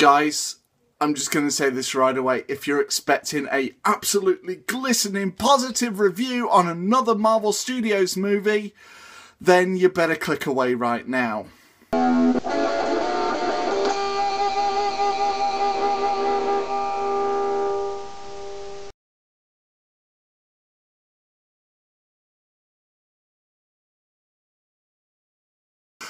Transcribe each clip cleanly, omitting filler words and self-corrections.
Guys, I'm just going to say this right away. If you're expecting a absolutely glistening positive review on another Marvel Studios movie, then you better click away right now.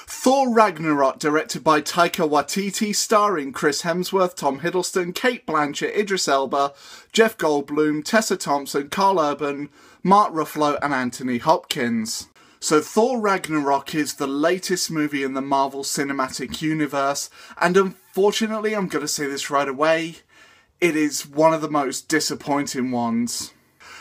Thor Ragnarok, directed by Taika Waititi, starring Chris Hemsworth, Tom Hiddleston, Cate Blanchett, Idris Elba, Jeff Goldblum, Tessa Thompson, Carl Urban, Mark Ruffalo and Anthony Hopkins. So Thor Ragnarok is the latest movie in the Marvel Cinematic Universe, and unfortunately, I'm going to say this right away, it is one of the most disappointing ones.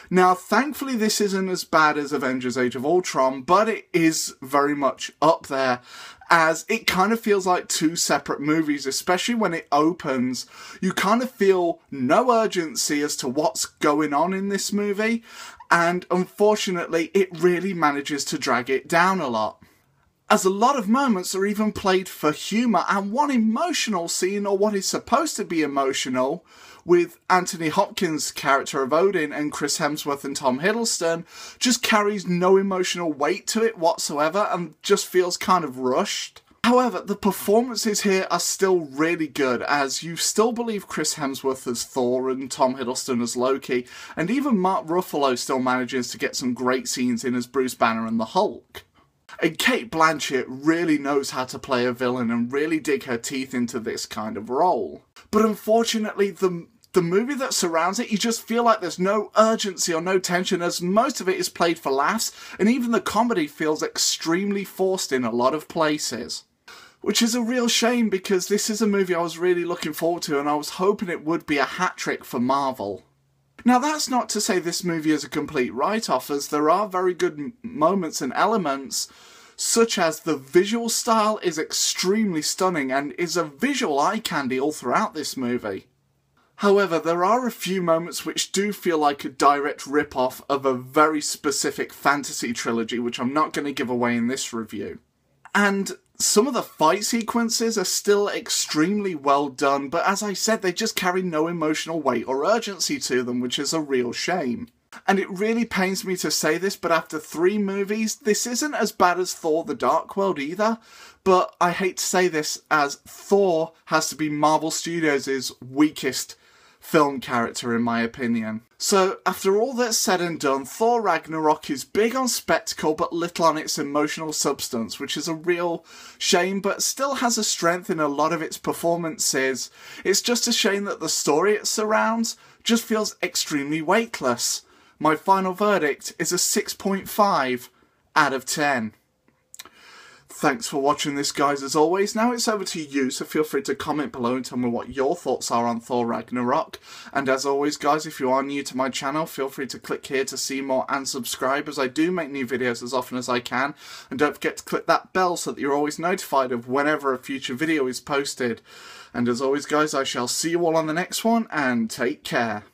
Now, thankfully this isn't as bad as Avengers Age of Ultron, but it is very much up there, as it kind of feels like two separate movies, especially when it opens. You kind of feel no urgency as to what's going on in this movie, and unfortunately it really manages to drag it down a lot. As a lot of moments are even played for humour, and one emotional scene, or what is supposed to be emotional, with Anthony Hopkins' character of Odin and Chris Hemsworth and Tom Hiddleston, just carries no emotional weight to it whatsoever and just feels kind of rushed. However, the performances here are still really good, as you still believe Chris Hemsworth as Thor and Tom Hiddleston as Loki, and even Mark Ruffalo still manages to get some great scenes in as Bruce Banner and the Hulk. And Cate Blanchett really knows how to play a villain and really dig her teeth into this kind of role. But unfortunately, the movie that surrounds it, you just feel like there's no urgency or no tension, as most of it is played for laughs, and even the comedy feels extremely forced in a lot of places. Which is a real shame, because this is a movie I was really looking forward to, and I was hoping it would be a hat trick for Marvel. Now, that's not to say this movie is a complete write-off, as there are very good moments and elements, such as the visual style is extremely stunning and is a visual eye candy all throughout this movie. However, there are a few moments which do feel like a direct rip-off of a very specific fantasy trilogy, which I'm not going to give away in this review. And some of the fight sequences are still extremely well done, but as I said, they just carry no emotional weight or urgency to them, which is a real shame. And it really pains me to say this, but after 3 movies, this isn't as bad as Thor: The Dark World either, but I hate to say this, as Thor has to be Marvel Studios' weakest film character in my opinion. So after all that's said and done, Thor Ragnarok is big on spectacle but little on its emotional substance, which is a real shame, but still has a strength in a lot of its performances. It's just a shame that the story it surrounds just feels extremely weightless. My final verdict is a 6.5 out of 10. Thanks for watching this, guys, as always. Now it's over to you, so feel free to comment below and tell me what your thoughts are on Thor Ragnarok. And as always, guys, if you are new to my channel, feel free to click here to see more and subscribe, as I do make new videos as often as I can. And don't forget to click that bell so that you're always notified of whenever a future video is posted. And as always, guys, I shall see you all on the next one, and take care.